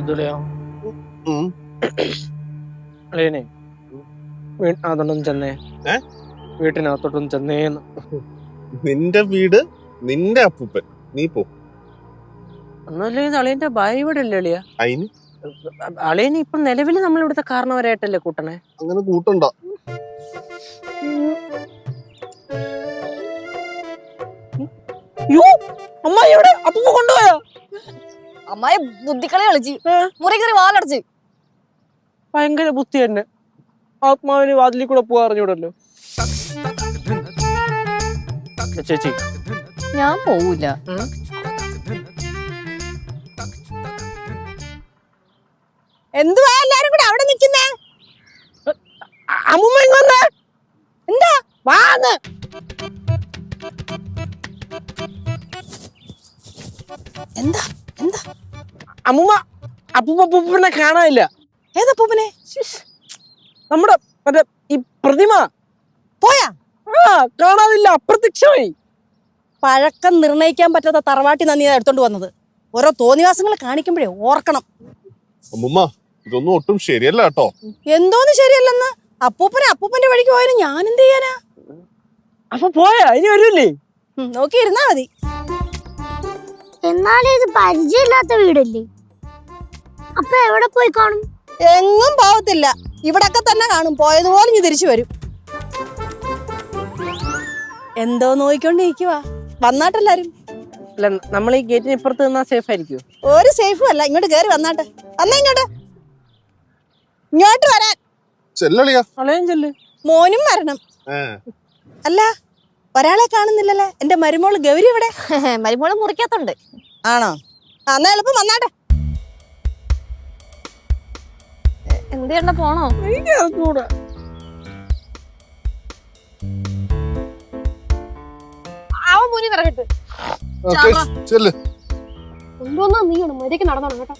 സിദ്ധുലയോ അളിയനെ വീട്ടിനകത്തോട്ടൊന്നും ചെന്നേ, വീട്ടിനകത്തോട്ടൊന്നും ചെന്നേന്ന്. നിന്റെ വീട് നിന്റെ അപ്പൂപ്പൻ, നീ പോ. ഒന്നുമില്ല, അളിയന്റെ ഭാര്യ ഇവിടെ അല്ലേ അളിയ? അതിന് അളിയന് ഇപ്പൊ നിലവിൽ നമ്മൾ ഇവിടുത്തെ കാരണവരായിട്ടല്ലേ കൂട്ടണേ? അങ്ങനെ കൂട്ടണ്ട. അമ്മായി അപ്പൂപ്പ കൊണ്ടുപോയോ? അമ്മായി ബുദ്ധിക്കളി കളിച്ച് മുറി കയറി വാലടച്ച്. ഭയങ്കര ബുദ്ധി തന്നെ. ആത്മാവിന് വാതിലിൽ കൂടെ പോവാ അറിഞ്ഞൂടല്ലോ. ചേച്ചി ഞാൻ പോവൂല. എന്തുവാ എല്ലാരും കൂടെ അവിടെ നിൽക്കുന്നേ? അമ്മൂമ്മ ഇങ്ങ് എന്താ വാന്ന്. എന്താ എന്താ അമ്മൂമ്മ അപ്പൂപ്പനെ കാണാനില്ല. ഏതപ്പൂപ്പനെ? നമ്മുടെ മറ്റേ ഈ പ്രതിമ പോയാ? കാണാനില്ല, അപ്രത്യക്ഷമായി. പഴക്കം നിർണയിക്കാൻ പറ്റാത്ത തറവാട്ടി നന്ദി എടുത്തോണ്ട് വന്നത്. ഓരോ തോന്നിവാസങ്ങൾ കാണിക്കുമ്പോഴേ ഓർക്കണം. അമ്മുമ്മ, ഇതൊന്നും ഒട്ടും ശരിയല്ല കേട്ടോ. എന്തോന്ന് ശരിയല്ലെന്ന്? അപ്പൂപ്പന്റെ വഴിക്ക് പോയാലും ഞാൻ എന്ത് ചെയ്യാനാ? അപ്പൊ പോയാ? ഇനി വരൂല്ലേ? നോക്കി ഇരുന്നാ മതി. എന്നാലും ഇത് പരിചയമില്ലാത്ത വീടല്ലേ, അപ്പൊ എവിടെ പോയി കാണും? എങ്ങും പോവത്തില്ല, ഇവിടൊക്കെ തന്നെ കാണും. പോയതുപോലെ ഇനി തിരിച്ചു വരും. എന്തോ നോയിക്കൊണ്ടിരിക്കുവാ. വന്നാട്ടെല്ലാരും. അല്ല, നമ്മൾ ഈ ഗേറ്റിന് ഇപ്പുറത്ത് നിന്നാ സേഫ് ആയിരിക്കും? ഒരു സേഫും അല്ല. ഇങ്ങോട്ട് കേറി വന്നാട്ടെ. അല്ല ഇങ്ങോട്ട് വരാൻ. ചെല്ല്. മോനും വരണം. അല്ല, ഒരാളെ കാണുന്നില്ലല്ലേ? എന്റെ മരുമോള് ഗൗരി ഇവിടെ. മരുമോള് മുറിക്കത്തുണ്ട്. ആണോ? എന്നാ എളുപ്പം വന്നാട്ടെ. എന്ത് ചെയ്യണ്ട പോണോ? അവൻ മുന്നിൽ കിടക്കട്ട്. എന്തോന്നാ നീയാണ് മര്യാദയ്ക്ക് നടന്നോളൂ കേട്ടോ.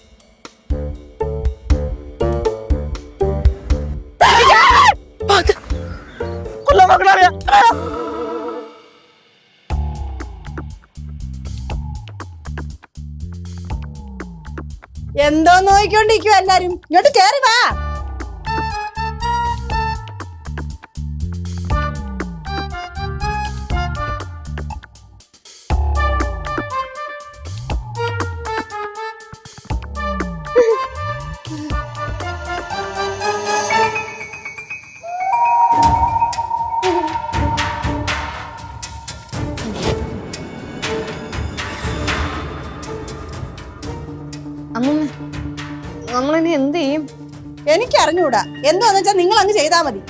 എന്തോ നോയിക്കൊണ്ടിരിക്കുവാ എല്ലാരും. ഇങ്ങോട്ട് കേറി വാ. നമ്മളിനി എന്ത് ചെയ്യും? എനിക്ക് അറിഞ്ഞൂടാ. എന്താന്ന് വെച്ചാ നിങ്ങൾ അങ്ങ് ചെയ്താ മതി.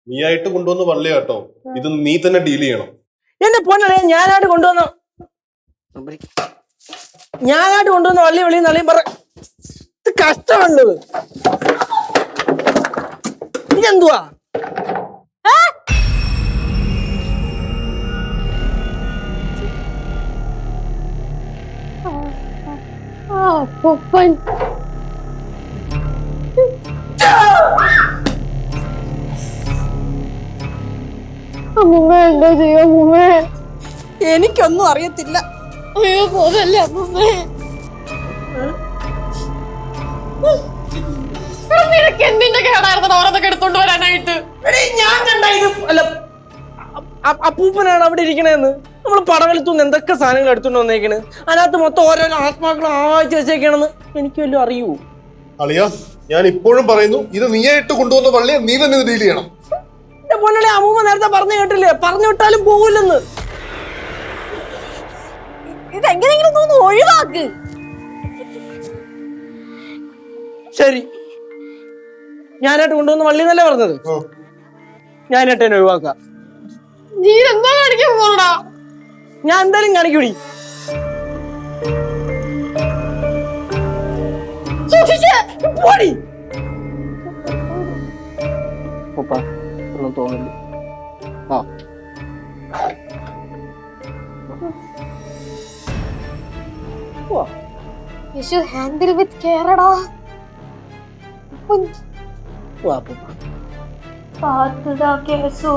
നീയായിട്ട് കൊണ്ടുവന്ന് വള്ളി കേട്ടോ, ഇത് നീ തന്നെ ഡീൽ ചെയ്യണം. എന്റെ പൊന്നേ, ഞാനായിട്ട് കൊണ്ടുവന്ന വള്ളി നളിയും പറ. ഇത് കഷ്ടമുണ്ട്. ഇതെന്തുവാ? അപ്പൂപ്പൻ അമ്മൂമ്മ എന്താ ചെയ്യാ? അമ്മൂമ്മേ, എനിക്കൊന്നും അറിയത്തില്ല. അയ്യോ പോകല്ലേ അമ്മൂമ്മേ. നിനക്ക് എന്തിന്റെ കേടായിരുന്നു ഓരോന്നൊക്കെ എടുത്തോണ്ട് വരാനായിട്ട്? ഞാൻ കണ്ടായത് അല്ല, അപ്പൂപ്പനാണ് അവിടെ ഇരിക്കണേന്ന്. നമ്മൾ പടവലത്തുനിന്ന് എന്തൊക്കെ സാധനങ്ങൾ എടുത്തോണ്ട് വന്നേക്കണ്. അതിനകത്ത് മൊത്തം ഓരോരോ ആത്മാക്കൾ ആഴ്ച വെച്ചേക്കണെന്ന് എനിക്ക് വല്ലതും അറിയൂ? അളിയ, ഞാൻ ഇപ്പോഴും പറയുന്നു, ഇത് നീയായിട്ട് കൊണ്ടുവന്ന വള്ളിയെ നീ തന്നെ ഡീൽ ചെയ്യണം. എന്റെ പൊന്നളെ, അമ്മൂമ്മ നേരത്തെ പറഞ്ഞു കേട്ടില്ലേ, പറഞ്ഞു വിട്ടാലും പോവില്ലെന്ന്. ഇതെങ്ങനെയെങ്കിലും തോന്നുന്നു ഒഴിവാക്ക്. ശരി, ഞാനായിട്ട് കൊണ്ടുവന്ന വള്ളി എന്നല്ലേ പറഞ്ഞത്? ഞാനായിട്ട് എന്നെ ഒഴിവാക്കാം. നീ എന്താ കാണിക്കാൻ പോണടാ? ഞാൻ എന്തായാലും കാണിക്കൂടി. പോടി. ഒന്നും തോന്നില്ല. You should handle with care ടാ. പാത്തുതാ കേസോ.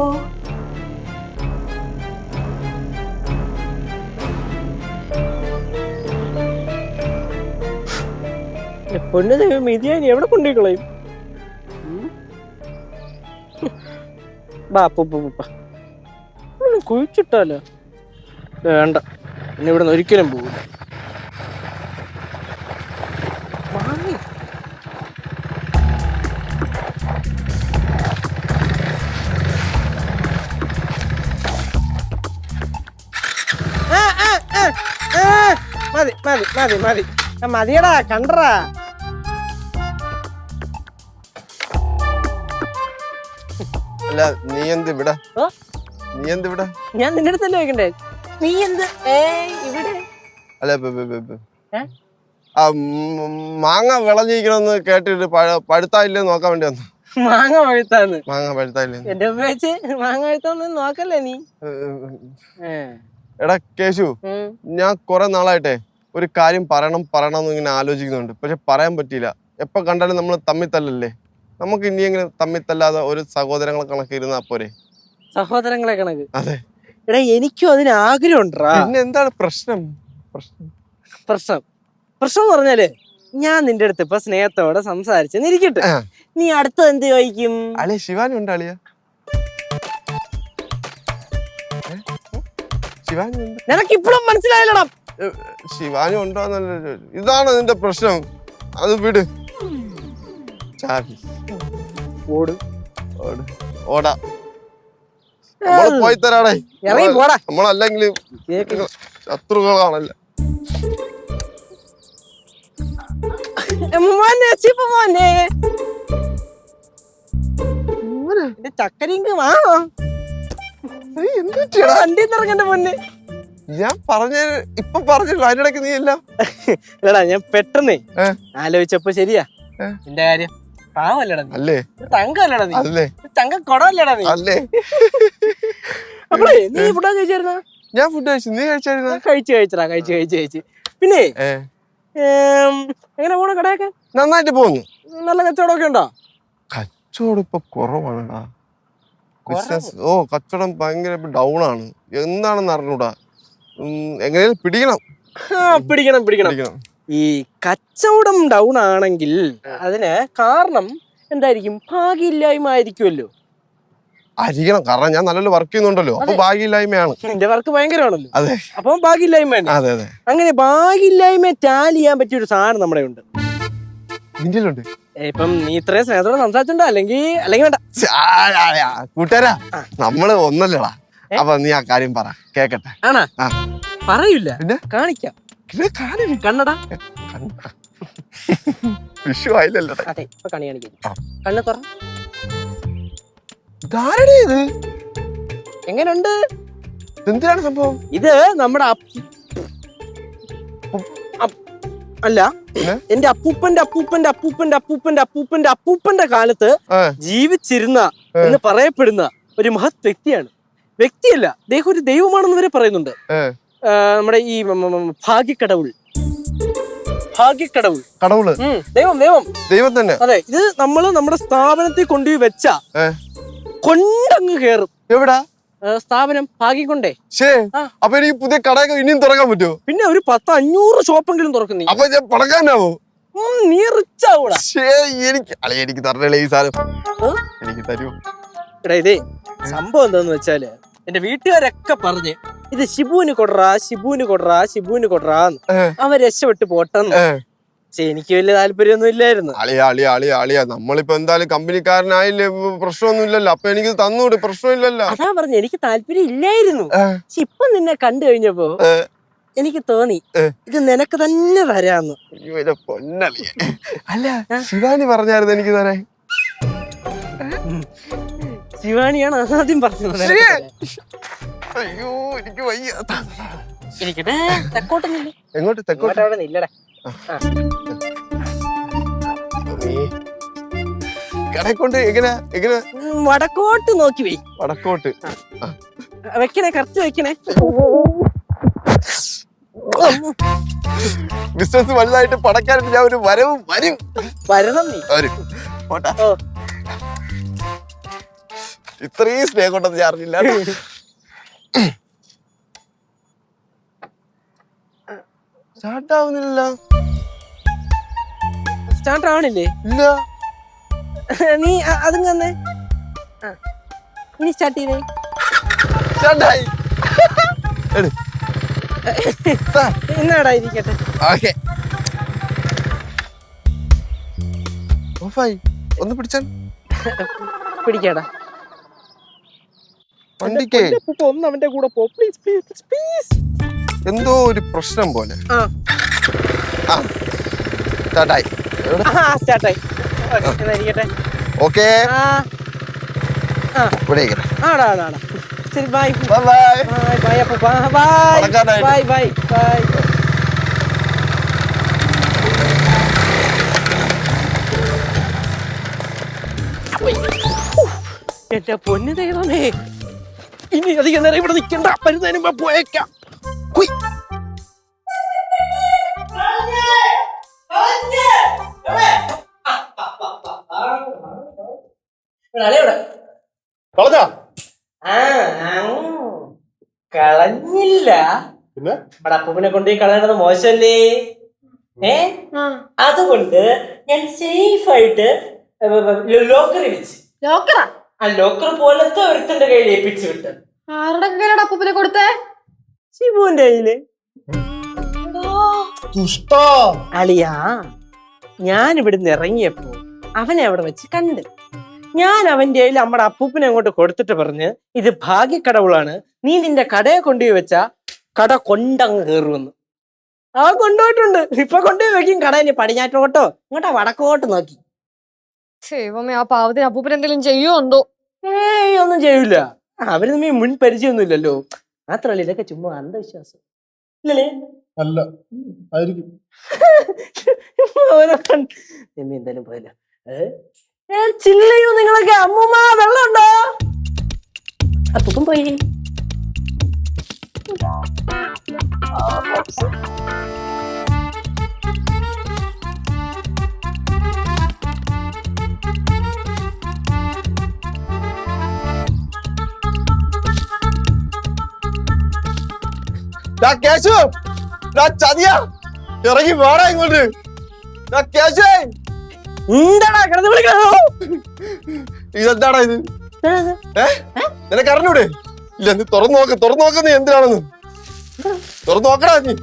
പൊന്നു ദൈവം ഇത് ഞാൻ എവിടെ കൊണ്ടുപോയി കളയും? കുഴിച്ചിട്ടാലോ? വേണ്ട, ഇനി ഇവിടെ നിന്ന് ഒരിക്കലും പോകില്ല. മതി മതി മതി മതി മതിയടാ, കണ്ടറാ. അല്ല നീ എന്ത് ഇവിടെ? ഓ? നീ എന്ത് ഇവിടെ? ഞാൻ നിന്റെ അടുത്തല്ലേ ചോദിക്കണ്ടേ? നീ എന്ത് ഇവിടെ? അല്ല മാങ്ങ വിളഞ്ഞിരിക്കണമെന്ന് കേട്ടിട്ട് പഴുത്തായില്ലേ നോക്കാൻ വേണ്ടി വന്നു. മാങ്ങ പഴുത്താന്ന്? മാങ്ങ പഴുത്തായില്ലേ എന്റെ ഉപയോഗിച്ച് മാങ്ങ പഴുത്താന്ന് നോക്കല്ലേ നീ? എടാ കേശു, ഞാൻ കുറെ നാളായിട്ടെ ഒരു കാര്യം പറയണം എന്ന് ഇങ്ങനെ ആലോചിക്കുന്നുണ്ട്. പക്ഷെ പറയാൻ പറ്റിയില്ല. എപ്പൊ കണ്ടാലും നമ്മൾ തമ്മിൽ തല്ലല്ലേ. നമുക്ക് ഇനി എങ്ങനെ തമ്മിൽ തല്ലാതെ ഒരു സഹോദരങ്ങളെ കണക്ക് ഇരുന്നാ പോരെ? സഹോദരങ്ങളെ കണക്ക്? അതെ. എടാ എനിക്കും അതിന് ആഗ്രഹം ഉണ്ടാ. പിന്നെ എന്താണ് പ്രശ്നം? പ്രശ്നം എന്ന് പറഞ്ഞാല് ഞാൻ നിന്റെ അടുത്ത് ഇപ്പൊ സ്നേഹത്തോടെ സംസാരിച്ചെന്നിരിക്കട്ടെ, നീ അടുത്തത് എന്ത് ചോദിക്കും? അളിയ ശിവാനി ഉണ്ട്. അളിയ ശിവാനി ഉണ്ട്. നിനക്കിപ്പോഴും മനസ്സിലായില്ലടാ? ശിവാനി ഉണ്ടോന്നല്ല, ഇതാണ് നിന്റെ പ്രശ്നം. അത് വിട്. ചാവി ഓടാ, പോയി തരാടേ. നമ്മളല്ലെങ്കിൽ ശത്രുക്കളാണല്ലോ. ചക്കരിങ്ക് വാ, വണ്ടി ഇറങ്ങണ്ട പൊന്നെ. ഞാൻ ഇപ്പൊ പറഞ്ഞില്ല, അതിനിടയ്ക്ക് നീ അല്ല. എടാ ഞാൻ പെട്ടെന്നേ ആലോചിച്ചപ്പോ ശരിയാ നിന്റെ കാര്യം. പാവല്ലടാ നീ, അല്ലേ? തങ്കല്ലടാ നീ, അല്ലേ? തങ്ക കൊടല്ലടാ നീ, അല്ലേ? അപ്പഴേ നീ ഫുഡ് കഴിച്ചായിരുന്ന? ഞാൻ ഫുഡ് കഴിച്ചു. നീ കഴിച്ചായിരുന്ന? കഴിച്ചു. പിന്നെ എങ്ങനെ പോണ കടയൊക്കെ? നന്നായിട്ട് പോകുന്നു. നല്ല കച്ചവടമൊക്കെ ഉണ്ടോ? കച്ചവടം ഇപ്പൊ കുറവാണടാ. ബിസിനസ് കച്ചവടം ഭയങ്കര ഡൗൺ ആണ്. എന്താണെന്ന് അറിഞ്ഞൂടാ. എങ്ങനെയാലും പിടിക്കണം. ഈ കച്ചവടം ഡൗൺ ആണെങ്കിൽ അതിന് കാരണം എന്തായിരിക്കും? ഭാഗ്യമില്ലായ്മ ആയിരിക്കുമല്ലോ. ആയിരിക്കണം, കാരണം ഞാൻ നല്ലൊരു വർക്ക് ചെയ്യുന്നുണ്ടല്ലോ. അപ്പൊ ഭാഗ്യമില്ലായ്മയാണ്. നിന്റെ വർക്ക് ഭയങ്കരമാണല്ലോ. അതെ. അപ്പൊ ഭാഗ്യമില്ലായ്മ. അതെ. അങ്ങനെ ഭാഗ്യമില്ലായ്മ ടാലി ചെയ്യാൻ പറ്റിയ ഒരു സാധനം നമ്മുടെ ഉണ്ട്. നിന്റെയിലുണ്ട്. ഇപ്പം നീ ഇത്രയും സ്നേഹത്തോടെ സംസാരിച്ചിട്ടുണ്ടോ? അല്ലെങ്കിൽ വേണ്ട. കൂട്ടുകാരാ, നമ്മള് ഒന്നല്ലടാ. അപ്പൊ നീ ആ കാര്യം പറ, കേക്കട്ടെ. ആണാ? പറയൂല, പിന്നെ കാണിക്കാം. കണ്ണടാ, വിഷു ആയില്ലല്ലോ. അതെ, ഇപ്പൊ കണി കാണിക്കാം. കണ്ണ് തുറ. ഇത് എങ്ങനുണ്ട്? എന്തിനാണ് സംഭവം? ഇത് നമ്മുടെ അല്ല, എന്റെ അപ്പൂപ്പന്റെ കാലത്ത് ജീവിച്ചിരുന്ന എന്ന് പറയപ്പെടുന്ന ഒരു മഹത് വ്യക്തിയാണ്. വ്യക്തിയല്ല, അദ്ദേഹം ഒരു ദൈവമാണെന്ന് വരെ പറയുന്നുണ്ട്. നമ്മുടെ ഈ ഭാഗ്യക്കടവുൾ. ദൈവം തന്നെ. അതെ, ഇത് നമ്മള് നമ്മുടെ സ്ഥാപനത്തിൽ കൊണ്ടുപോയി വെച്ച കൊണ്ടങ്ങ് കേറും. എവിടാ സ്ഥാപനം? ഭാഗ്യം കൊണ്ടേ. അപ്പൊ എനിക്ക് പുതിയ കടയൊക്കെ ഇനിയും തുറക്കാൻ പറ്റുമോ? പിന്നെ ഒരു 10-500 ഷോപ്പെങ്കിലും തുറക്കും നീ. അപ്പൊ ഞാൻ പടക്കാനാവോ? നീ റിച്ച് ആവൂടാ. എനിക്ക് തരണേ ഈ സാധനം. എനിക്ക് തരുമോ? എടാ, ഇതേ സംഭവം എന്താന്ന് വെച്ചാല് എന്റെ വീട്ടുകാരൊക്കെ പറഞ്ഞ് ഇത് ഷിബുവിന് കൊടുറാന്ന്. അവൻ രക്ഷപ്പെട്ട് പോട്ടെന്ന്. പക്ഷെ എനിക്ക് വലിയ താല്പര്യമൊന്നും ഇല്ലായിരുന്നു. അളിയ നമ്മളിപ്പോ എന്തായാലും കമ്പനിക്കാരനായില്ലേ, പ്രശ്നമൊന്നും ഇല്ലല്ലോ. അപ്പൊ എനിക്ക് തന്നൂടെ, പ്രശ്നമില്ലല്ലോ. അതാ പറഞ്ഞു, എനിക്ക് താല്പര്യം ഇല്ലായിരുന്നു. പക്ഷെ ഇപ്പൊ നിന്നെ കണ്ടു കഴിഞ്ഞപ്പോ എനിക്ക് തോന്നി ഇത് നിനക്ക് തന്നെ തരാന്ന്. അല്ല, ശിവാനി പറഞ്ഞായിരുന്നു എനിക്ക് തരാൻ. ശിവാനിയാണ് ആദ്യം പറഞ്ഞത്. അയ്യോ, എനിക്ക് വയ്യ. ഇരിക്കട്ടെ, തെക്കോട്ടൊന്നുമില്ല. എങ്ങോട്ട്? തെക്കോട്ട് അവിടെ നില്ലടേ. കടക്കൊണ്ട് എങ്ങനെ വടക്കോട്ട് നോക്കി വേ. വടക്കോട്ട് വെക്കണേ, കറക്റ്റ് വെക്കണേ. ബിസിനസ് വലുതായിട്ട് പടക്കാനായിട്ട് ഞാൻ ഒരു വരണം നീ. ഇത്രയും സ്നേഹം കൊണ്ടത് ഞാൻ അറിഞ്ഞില്ല. സ്റ്റാർട്ടാവുന്നില്ല. സ്റ്റാർട്ട് ആവണില്ലേ? ഇല്ല. നീ അതും തന്നെ ഇനി സ്റ്റാർട്ട് ചെയ്തേ. സ്റ്റാർട്ടായി. എന്നാടാ ഇരിക്കട്ടെ. ഓക്കേ. ഓഫായി. ഒന്ന് പിടിച്ചാൽ പിടിക്കാടാ. വണ്ടിക്ക് ഒന്ന് അവന്റെ കൂടെ പോ പ്ലീസ് പ്ലീസ് പ്ലീസ്. എന്തോ ഒരു പ്രശ്നം പോലെ. ആ സ്റ്റാർട്ടായി. സ്റ്റാർട്ടായി. ഇരിക്കട്ടെ. ഓക്കേ. ഇവിടെ ആടാ ആടാ. ശരി bye bye bye bye bye അപ്പ ബൈ ബൈ ബൈ ബൈ. എന്റെ പൊന്നു ദൈവമേ, ഇനി അധികം നേരം ഇവിടെ നിൽക്കണ്ട, വരുന്നതിന് മുമ്പ് പോയേക്കാം. കളഞ്ഞാ കളഞ്ഞില്ല. പിന്നെ നമ്മുടെ അപ്പൂപ്പിനെ കൊണ്ടുപോയി കളയണത് മോശമല്ലേ? അതുകൊണ്ട് ഞാൻ സേഫ് ആയിട്ട് ലോക്കറി വെച്ച്. ലോക്കറാ? ആ ലോക്കർ പോലത്തെ ഒരുത്തന്റെ കയ്യിൽ ഏൽപ്പിച്ചു വിട്ട്. ആരുടെ കയ്യിലാണ് അപ്പൂപ്പനെ കൊടുത്തേ? ശിവുവിന്റെ കയ്യില്. അളിയാ, ഞാൻ ഇവിടുന്ന് ഇറങ്ങിയപ്പോ അവനെ അവിടെ വെച്ച് കണ്ട്. ഞാൻ അവന്റെ കയ്യിൽ നമ്മുടെ അപ്പൂപ്പിനെ അങ്ങോട്ട് കൊടുത്തിട്ട് പറഞ്ഞ്, ഇത് ഭാഗ്യക്കടവുളാണ്, നീ നിന്റെ കടയെ കൊണ്ടുപോയി വെച്ചാ കട കൊണ്ടങ്ങ് കയറുമെന്ന്. ആ കൊണ്ടുപോയിട്ടുണ്ട്. ഇപ്പൊ കൊണ്ടുപോയി വെക്കും കടയില്. പടിഞ്ഞാറ്റോട്ടോ ഇങ്ങോട്ടാ വടക്കോട്ട് നോക്കി. ദൈവമേ, ആ പാവത്തിന് അപ്പൂപ്പൻ എന്തെങ്കിലും ചെയ്യോ എന്തോ? ഏയ് ഒന്നും ചെയ്യൂല. അവര് തമ്മിൽ മുൻ പരിചയമൊന്നും ഇല്ലല്ലോ. മാത്രല്ല ഇതൊക്കെ ചുമ്മാ അന്ധവിശ്വാസം ഇല്ലല്ലേ? അല്ല ആയിരിക്കും. എന്തായാലും പോയില്ല. ചില്ലയോ നിങ്ങളൊക്കെ? അമ്മൂമ്മ വെള്ളം ഉണ്ടോ? അപ്പൂപ്പൻ പോയി. കേശു, ചതിയാ ഇറങ്ങി വേടാ ഇങ്ങോട്ട്. കേശു, എന്താടാ കിടന്ന് വിളിക്കണോ? ഇതെന്താടാ ഇത്? നിനക്ക് അറിഞ്ഞൂടെ? ഇല്ല, നീ തുറന്നു നോക്ക. നീ എന്തിനാണെന്ന് തുറന്നു നോക്കടാ നീ.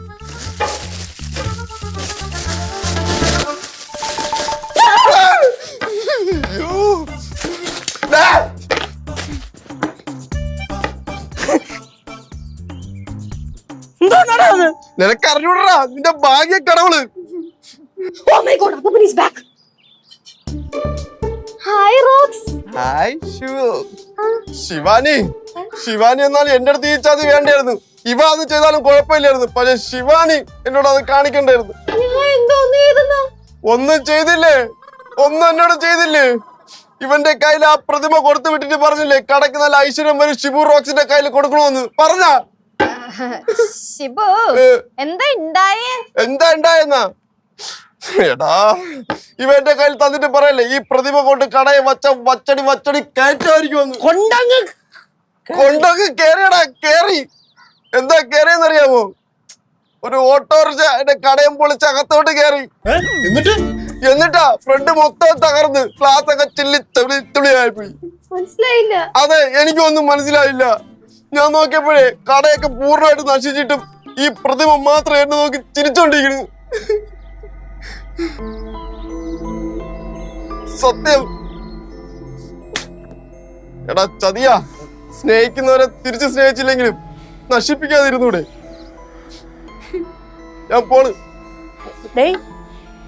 നിനക്ക് അറിഞ്ഞൂടാ, നിന്റെ ഭാഗ്യക്കടവുള്. Oh my God, അപ്പൂപ്പൻ is back. Hi Rox. Hi Shivani. Shivani എന്നാൽ എന്റെ അടുത്ത് ഈ ചതി വേണ്ടായിരുന്നു. ഇവ അത് ചെയ്താലും കുഴപ്പമില്ലായിരുന്നു. പക്ഷെ ശിവാനി എന്നോട് അത് കാണിക്കണ്ടായിരുന്നു. ഒന്നും ചെയ്തില്ലേ? ഒന്നും എന്നോട് ചെയ്തില്ലേ? ഇവന്റെ കയ്യിൽ ആ പ്രതിമ കൊടുത്തു വിട്ടിട്ട് പറഞ്ഞില്ലേ, കടക്ക് നല്ല ഐശ്വര്യം വരും, ഷിബു റോക്സിന്റെ കയ്യിൽ കൊടുക്കണമെന്ന് പറഞ്ഞ. ശിബു, എന്താ ഉണ്ടായെന്നാ? എടാ, ഇവന്റെ കയ്യിൽ തന്നിട്ട് പറയല്ലേ, ഈ പ്രതിമ കൊണ്ട് കടയെ വച്ചടി കയറ്റായിരിക്കുമെന്ന്. കൊണ്ടങ്ങ് കേറി. എന്താ കേറിയെന്നറിയാമോ? ഒരു ഓട്ടോറിക്ഷ എന്റെ കടയും പൊളിച്ച് അകത്തോട്ട് കേറി. എന്നിട്ടാ ഫ്രണ്ട് മൊത്തം തകർന്ന് ക്ലാസ് ഒക്കെ തുളിയായിപ്പോയി. മനസ്സിലായില്ല. അതെ, എനിക്കൊന്നും മനസ്സിലായില്ല. ഞാൻ നോക്കിയപ്പോഴേ കടയൊക്കെ പൂർണ്ണമായിട്ട് നശിച്ചിട്ടും ഈ പ്രതിമ മാത്രം എന്നെ നോക്കി ചിരിച്ചോണ്ടിരിക്കുന്നു. സത്യം. എടാ ചതിയാ, സ്നേഹിക്കുന്നവരെ തിരിച്ച് സ്നേഹിച്ചില്ലെങ്കിലും നശിപ്പിക്കാതിരുന്നൂടെ? ഞാൻ പോണ്.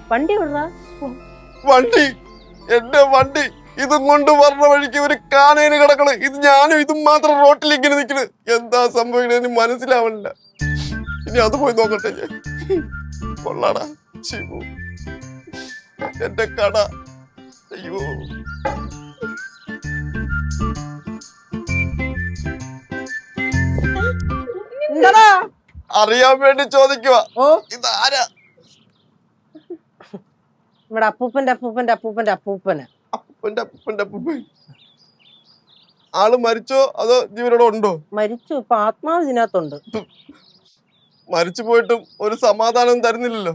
വണ്ടി എന്റെ വണ്ടി ഇതും കൊണ്ട് പറഞ്ഞ വഴിക്ക് ഒരു കാനേന് കിടക്കണ്. ഇത് ഞാനും ഇതും മാത്രം റോട്ടിൽ ഇങ്ങനെ നിക്കണ്. എന്താ സംഭവിക്കണെന്ന് മനസ്സിലാവണില്ല. ഇനി അത് പോയി നോക്കട്ടെ ഞാൻ. കൊള്ളാടാ ശിവു, എന്റെ കട. അയ്യോ, അറിയാൻ വേണ്ടി ചോദിക്കുക. ഇതാരാ? നമ്മുടെ അപ്പൂപ്പന്റെ അപ്പൂപ്പന്. അപ്പൂപ്പൻ ആള് മരിച്ചോ അതോ ജീവനോടെ ഉണ്ടോ? മരിച്ചു. ഇപ്പൊ ആത്മാവ് ഇതിനകത്തുണ്ട്. മരിച്ചു പോയിട്ടും ഒരു സമാധാനം തരുന്നില്ലല്ലോ.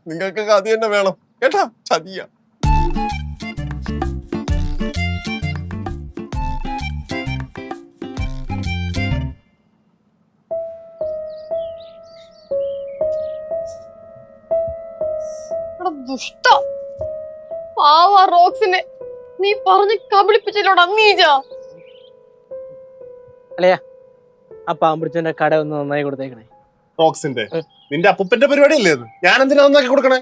നിങ്ങൾക്കൊക്കെ അത് തന്നെ വേണം. കേട്ടാ ചതിയ. ദുഷ്ട പാവ റോക്സിനെ നീ പറഞ്ഞ് കബളിപ്പിച്ചില്ലോടാ നീജ. അല്ലയാ ആ പാമ്പിടിച്ചന്റെ കട ഒന്ന് നന്നായി കൊടുത്തേക്കണേ. റോക്സിന്റെ നിന്റെ അപ്പൂപ്പന്റെ പരിപാടിയല്ലേ അത്? ഞാൻ എന്തിനാ നന്നാക്കി കൊടുക്കണേ?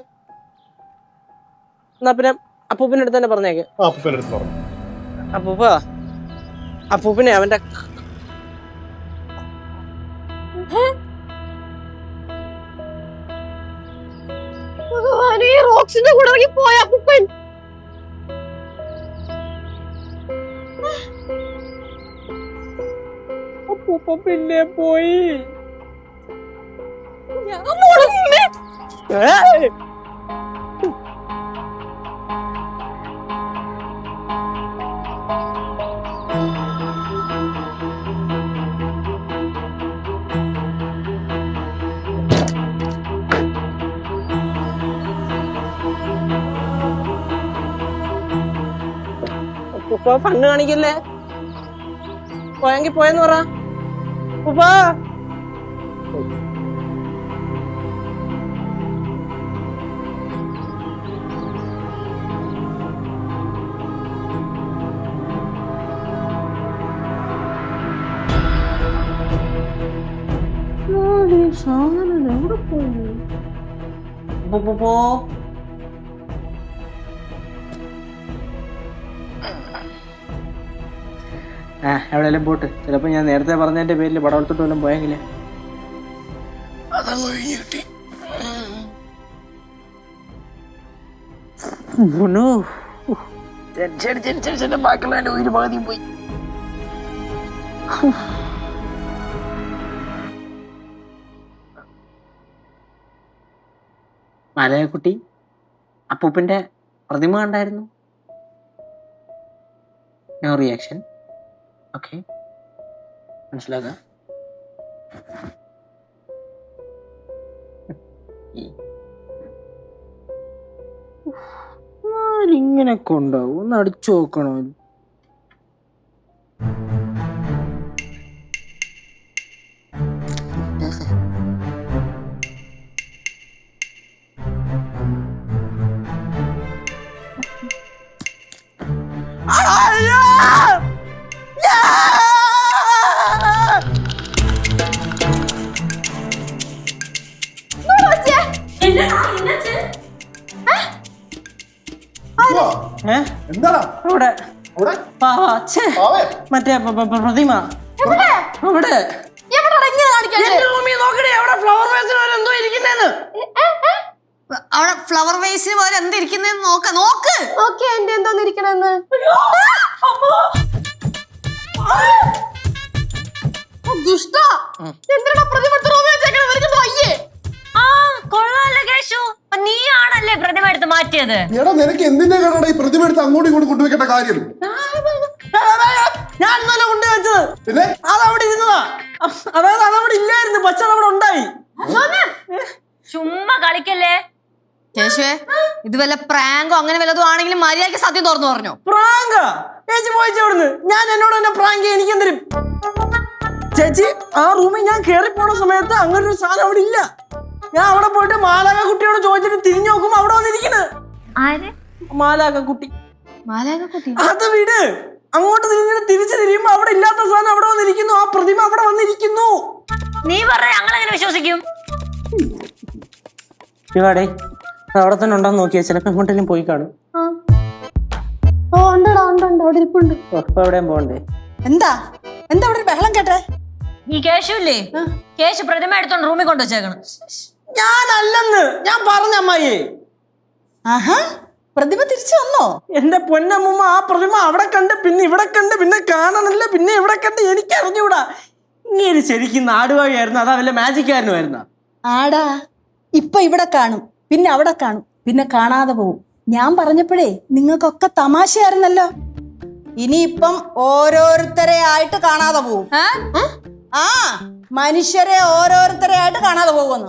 എന്നാ പിന്നെ അപ്പൂപ്പിന്റെ അടുത്ത് തന്നെ പറഞ്ഞേക്ക്. ആ അപ്പൂപ്പന്റെ അടുത്ത് പറഞ്ഞു. അപ്പൂപ്പിനെ അവന്റെ ഭഗവാനേ, റോക്സിന്റെ കൂടെ ഇറങ്ങി പോയ അപ്പൂപ്പൻ. അപ്പൂപ്പ പിന്നെ പോയി. ഞാൻ മുടങ്ങി. ഏയ്! ഉപ്പ കണ്ണ് കാണിക്കല്ലേ. പോയെങ്കി പോയെന്ന് പറ ഉപ്പ. എവിടെ പോയി? പോ. എവിടെയെങ്കിലും പോട്ട്. ചിലപ്പോ ഞാൻ നേരത്തെ പറഞ്ഞതിന്റെ പേരിൽ പടവലത്തോട്ട് വല്ലതും പോയെങ്കിലേ. ബാക്കിയുള്ള ഒരു പകുതിയും പോയി. മലയക്കുട്ടി അപ്പൂപ്പന്റെ പ്രതിമ കണ്ടായിരുന്നു. No reaction. ഓക്കെ, മനസ്സിലാക്കാം. ഇങ്ങനൊക്കെ ഉണ്ടാവും. ഒന്ന് അടിച്ചു നോക്കണോ? എന്താടാ അവിടെ അവിടെ? മറ്റേ പ്രതിമ അവിടെ ഫ്ലവർ വേസിന് എന്തോ ഇരിക്കുന്നേന്ന്. അവിടെ ഫ്ലവർ വേസിന് പോലെ എന്തിരിക്കുന്നെന്ന് നോക്ക്. നോക്ക് എന്റെ എന്തോന്ന് ഇരിക്കണെന്ന്. ദുഷ്ട, എന്തിനാ പ്രതിമ എടുത്ത് റൂമിൽ വെച്ചേക്കണത്? എനിക്കൊന്നും വയ്യേ. കൊള്ളാല്ലേ കേശു, നീയാണല്ലേ പ്രതിമ എടുത്ത് മാറ്റിയത്? എടാ നിനക്ക് എന്തിനാ കാണാ ഈ പ്രതിമ എടുത്ത് അങ്ങോട്ടും ഇങ്ങോട്ടും കൊണ്ടുവെക്കേണ്ട കാര്യം? ഞാൻ ഇന്നലെ കൊണ്ടുവച്ചത് പിന്നെ അതവിടെ ഇരുന്നതാ. അതായത് അതവിടെ ഇല്ലായിരുന്നു, പക്ഷെ അതവിടെ ഉണ്ടായി. ചുമ്മാ കളിക്കല്ലേ കേശുവേ, ഇത് വല്ല പ്രാങ്കോ അങ്ങനെ വല്ലതും ആണെങ്കിലും മര്യാദയ്ക്ക് സത്യം തുറന്നു പറഞ്ഞു. പ്രാങ്ക ചേച്ചി പോയിച്ച അവിടുന്ന്. ഞാൻ എന്നോട് തന്നെ പ്രാങ്ക് എനിക്ക് എന്തിനും. ചേച്ചി ആ റൂമിൽ ഞാൻ കേറി പോണ സമയത്ത് അങ്ങനെ ഒരു സാധനം അവിടെ ഇല്ല. ഞാൻ അവിടെ പോയിട്ട് മാലാക കുട്ടിയോട് ചോദിച്ചിട്ട് തിരിഞ്ഞു നോക്കുമ്പോ അവിടെ വന്നിരിക്കണ്. മാലാക കുട്ടി. അത് വിട്, അങ്ങോട്ട് തിരിച്ചു തിരിയുമ്പോ അവിടെ ഇല്ലാത്ത സാധനം അവിടെ വന്നിരിക്കുന്നു. ആ പ്രതിമ അവിടെ വന്നിരിക്കുന്നു. നീ പറഞ്ഞ ഞങ്ങളെങ്ങനെ വിശ്വസിക്കും? ഇവാടേ അവിടെ തന്നെ ഉണ്ടോന്ന് നോക്കിയാ ചിലപ്പോ എങ്ങോട്ടെങ്കിലും പോയി കാണും. അവിടെ ഇരിപ്പുണ്ട്. ഇപ്പൊ എവിടെയും പോകണ്ടേ? എന്താ അവിടെ ഒരു ബഹളം കേട്ടെ? ഈ കേശു ഇല്ലേ, കേശു പ്രതിമ എടുത്തോണ്ട് റൂമിൽ കൊണ്ടുവച്ചേക്കണം. ഞാനല്ലെന്ന് ഞാൻ പറഞ്ഞ അമ്മായിയെ. ആഹാ, പ്രതിമ തിരിച്ചു വന്നോ? എന്റെ പൊന്നമ്മ, ആ പ്രതിമ അവിടെ കണ്ട് പിന്നെ ഇവിടെ കണ്ട് പിന്നെ കാണണില്ല പിന്നെ ഇവിടെ കണ്ട്. എനിക്ക് അറിഞ്ഞൂടാ. ഇങ്ങനെ ശരിക്കും നാടുവാഴിയായിരുന്നു അതാ വല്ല മാജിക്കാരനുമായിരുന്ന? ആടാ, ഇപ്പൊ ഇവിടെ കാണും പിന്നെ അവിടെ കാണും പിന്നെ കാണാതെ പോവും. ഞാൻ പറഞ്ഞപ്പോഴേ നിങ്ങൾക്കൊക്കെ തമാശയായിരുന്നല്ലോ. ഇനിയിപ്പം ഓരോരുത്തരെ ആയിട്ട് കാണാതെ പോവും. ആ, മനുഷ്യരെ ഓരോരുത്തരെ ആയിട്ട് കാണാതെ പോകുന്നു.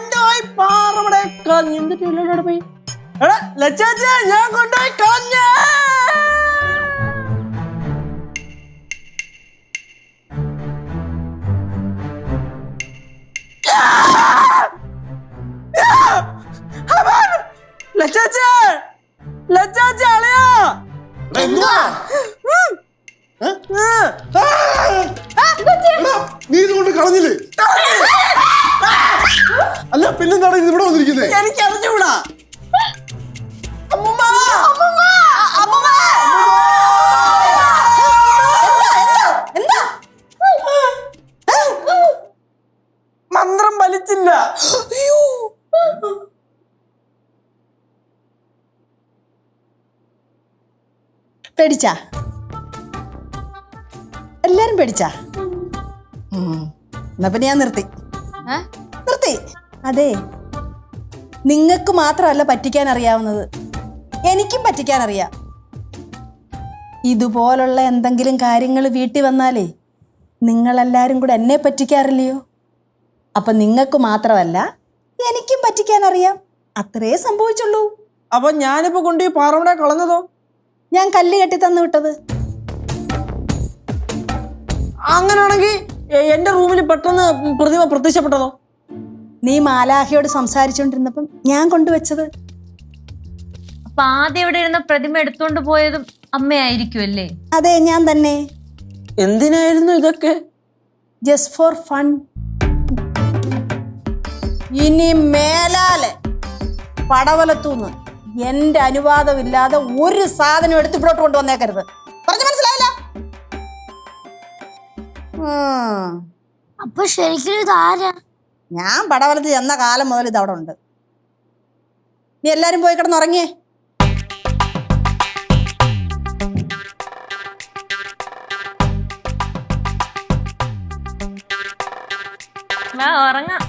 കളഞ്ഞു. എന്നിട്ട് ഇവളോട് പോയി എടാ ലച്ചാച്ച ഞാൻ കൊണ്ടുപോയി കളഞ്ഞ. ലച്ചാച്ച ലച്ചാച്ച അളിയാ നീ ഇത് കൊണ്ട് കളഞ്ഞില്ലേ? അല്ല പിന്നെന്താണ് ഇത് ഇവിടെ വന്നിരിക്കുന്നത്? എനിക്ക് അറിഞ്ഞൂടാ. മന്ത്രം ഫലിച്ചില്ല. പേടിച്ചാ? എല്ലാരും പേടിച്ചാ? എന്നാ പിന്നെ ഞാൻ നിർത്തി. അതെ, നിങ്ങൾക്ക് മാത്രമല്ല പറ്റിക്കാൻ അറിയാവുന്നത്, എനിക്കും പറ്റിക്കാൻ അറിയാം. ഇതുപോലുള്ള എന്തെങ്കിലും കാര്യങ്ങൾ വീട്ടിൽ വന്നാലേ നിങ്ങളെല്ലാരും കൂടെ എന്നെ പറ്റിക്കാറില്ലയോ? അപ്പൊ നിങ്ങൾക്ക് മാത്രമല്ല എനിക്കും പറ്റിക്കാൻ അറിയാം. അത്രേ സംഭവിച്ചുള്ളൂ. അപ്പൊ ഞാനിപ്പോ കൊണ്ടുപോയി പാറമട കളഞ്ഞതോ? ഞാൻ കല്ല് കെട്ടി തന്നു വിട്ടത്. അങ്ങനെയാണെങ്കിൽ എന്റെ റൂമിൽ പെട്ടെന്ന് പ്രതിമ പ്രത്യക്ഷപ്പെട്ടതോ? നീ മാലാഖയോട് സംസാരിച്ചോണ്ടിരുന്നപ്പം ഞാൻ കൊണ്ടുവച്ചത്. അപ്പൊ ആദ്യം ഇവിടെ ഇരുന്ന പ്രതിമ എടുത്തോണ്ട് പോയതും അമ്മയായിരിക്കും അല്ലേ? അതെ, ഞാൻ തന്നെ. എന്തിനായിരുന്നു ഇതൊക്കെ? Just for fun. ഇനി മേലാലെ പടവലത്തൂന്ന് എന്റെ അനുവാദമില്ലാതെ ഒരു സാധനം എടുത്ത് ഇവിടോട്ട് കൊണ്ടുവന്നേക്കരുത്. പറഞ്ഞു മനസ്സിലായില്ല? അപ്പൊ ശരിക്കും ഇതാരാ? ഞാൻ പടവലത്ത് ചെന്ന കാലം മുതൽ ഇതവിടെ ഉണ്ട്. നീ എല്ലാരും പോയി കിടന്നുറങ്ങിയേ. ഉറങ്ങാം.